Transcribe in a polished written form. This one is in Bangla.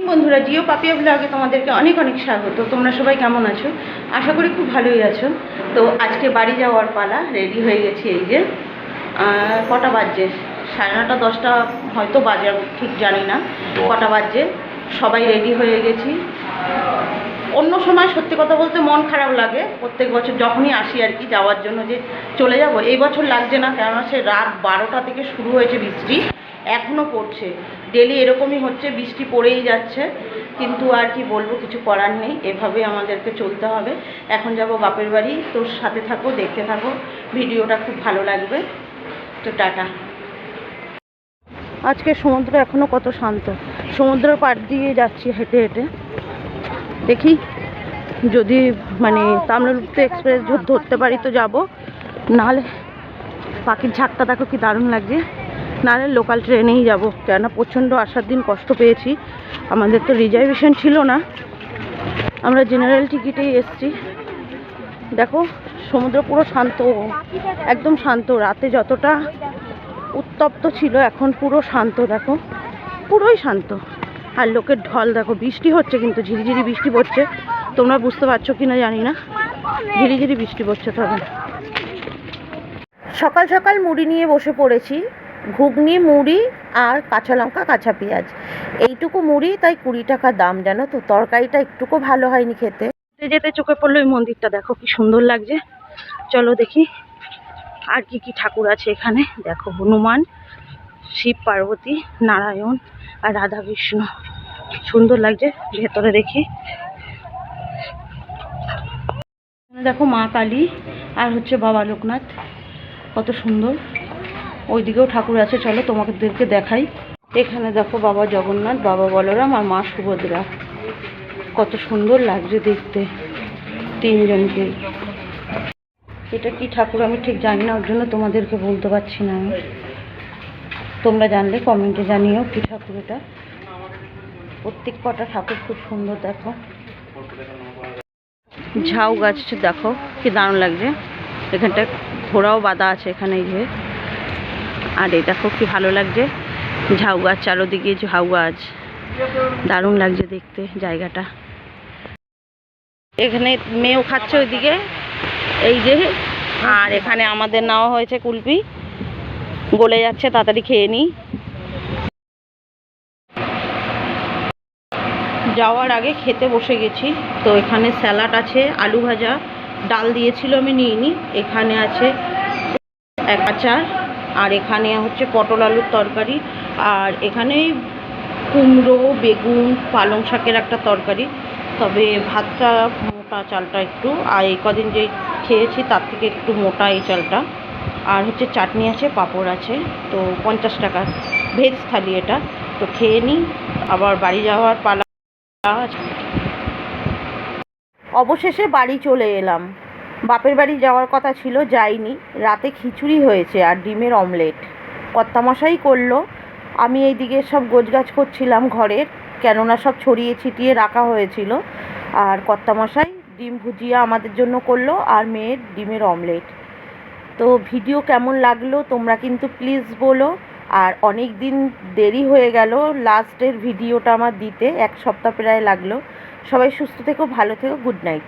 বন্ধুরা, জিও পাপিয়া ব্লগে তোমাদেরকে অনেক অনেক স্বাগত। তোমরা সবাই কেমন আছো? আশা করি খুব ভালোই আছো। তো আজকে বাড়ি যাওয়ার পালা, রেডি হয়ে গেছি। এই যে কটা বাজছে, 9:30 10টা হয়তো বাজে, ঠিক জানি না কটা বাজছে। সবাই রেডি হয়ে গেছি। অন্য সময় সত্যি কথা বলতে মন খারাপ লাগে, প্রত্যেক বছর যখনই আসি আর কি, যাওয়ার জন্য যে চলে যাব। এই বছর লাগছে না, কেননা সে রাত 12টা থেকে শুরু হয়েছে বৃষ্টি, এখনও পড়ছে। ডেলি এরকমই হচ্ছে, বৃষ্টি পড়েই যাচ্ছে। কিন্তু আর কি বলবো, কিছু করার নেই, এভাবে আমাদেরকে চলতে হবে। এখন যাব বাপের বাড়ি। তোর সাথে থাকো, দেখতে থাকো, ভিডিওটা খুব ভালো লাগবে। তো টাটা। আজকে সমুদ্র এখনও কত শান্ত, সমুদ্র পাড় দিয়ে যাচ্ছি হেঁটে হেঁটে। দেখি যদি তাম্রলিপ্ত এক্সপ্রেস ধরতে পারি তো যাব, নাহলে পাখির ঝাঁকটা দেখো কি দারুণ লাগছে, নাহলে লোকাল ট্রেনেই যাব। কেননা প্রচণ্ড আসার দিন কষ্ট পেয়েছি, আমাদের তো রিজার্ভেশন ছিল না, আমরা জেনারেল টিকিটেই এসছি। দেখো সমুদ্র পুরো শান্ত, একদম শান্ত। রাতে যতটা উত্তপ্ত ছিল, এখন পুরো শান্ত, দেখো পুরোই শান্ত। আর লোকের ঢল দেখো, বৃষ্টি হচ্ছে কিন্তু ঝিরিঝিরি বৃষ্টি পড়ছে। তোমরা বুঝতে পারছো কি না জানি না, ঝিরিঝিরি বৃষ্টি পড়ছে। তবে সকাল সকাল মুড়ি নিয়ে বসে পড়েছি, ঘুগনি, মুড়ি আর কাঁচা লঙ্কা, কাঁচা পেঁয়াজ। এইটুকু মুড়ি, তাই 20 টাকা দাম, জানো তো। তরকারিটা একটুকু ভালো হয়নি খেতে। যেতে যেতে চোখে পড়লো এই মন্দিরটা, দেখো কি সুন্দর লাগছে। চলো দেখি আর কি কি ঠাকুর আছে এখানে। দেখো হনুমান, শিব পার্বতী, নারায়ণ আর রাধা কৃষ্ণ, সুন্দর লাগছে। ভেতরে দেখি, দেখো মা কালী আর হচ্ছে বাবা লোকনাথ, কত সুন্দর। ওইদিকেও ঠাকুর আছে, চলো তোমাদেরকে দেখাই। এখানে দেখো বাবা জগন্নাথ, বাবা বলরাম আর মা সুভদ্রা, কত সুন্দর লাগছে দেখতে তিনজনকে। এটা কি ঠাকুর আমি ঠিক জানি না, ওর জন্য তোমাদেরকে বলতে পারছি না আমি। তোমরা জানলে কমেন্টে জানিও কি ঠাকুর এটা। প্রত্যেক কটা ঠাকুর খুব সুন্দর। দেখো ঝাউ গাছ দেখো কি দারুণ লাগছে, এখানটা ঘোড়াও বাঁধা আছে এখানে। এই যে, আর এই দেখো কি ভালো লাগছে, ঝাউ গাছ, চারোদিকে ঝাউ গাছ, দারুণ লাগছে দেখতে জায়গাটা। এখানে মেয়েও খাচ্ছে ওইদিকে, এই যে। আর এখানে আমাদের নেওয়া হয়েছে কুলপি, গলে যাচ্ছে, তাড়াতাড়ি খেয়ে নিই। যাওয়ার আগে খেতে বসে গেছি। তো এখানে স্যালাড আছে, আলু ভাজা, ডাল দিয়েছিল আমি নিইনি। এখানে আছে এক আচার, আর এখানে হচ্ছে পটল আলুর তরকারি, আর এখানে কুমড়ো, বেগুন, পালং শাকের একটা তরকারি। তবে ভাতটা মোটা, চালটা একটু, আর এই কদিন যে খেয়েছি তার থেকে একটু মোটা এই চালটা। আর হচ্ছে চাটনি আছে, পাঁপড় আছে। তো 50 টাকা ভেজ থালি এটা। তো খেয়ে নিই, আবার বাড়ি যাওয়ার পালা। অবশেষে বাড়ি চলে এলাম। বাপের বাড়ি যাওয়ার কথা ছিল, যাইনি। রাতে খিচুড়ি হয়েছে আর ডিমের অমলেট কর্তামশাই করলো। আমি এইদিকে সব গোছগাছ করছিলাম ঘরের, কেননা সব ছড়িয়ে ছিটিয়ে রাখা হয়েছিল। আর কর্তামশাই ডিম ভুজিয়া আমাদের জন্য করলো, আর মেয়ের ডিমের অমলেট। তো ভিডিও কেমন লাগলো তোমরা কিন্তু প্লিজ বলো। আর অনেক দিন দেরি হয়ে গেল লাস্টের ভিডিওটা আমার দিতে, 1 সপ্তাহ প্রায় লাগলো। সবাই সুস্থ থেকো, ভালো থেকো, গুড নাইট।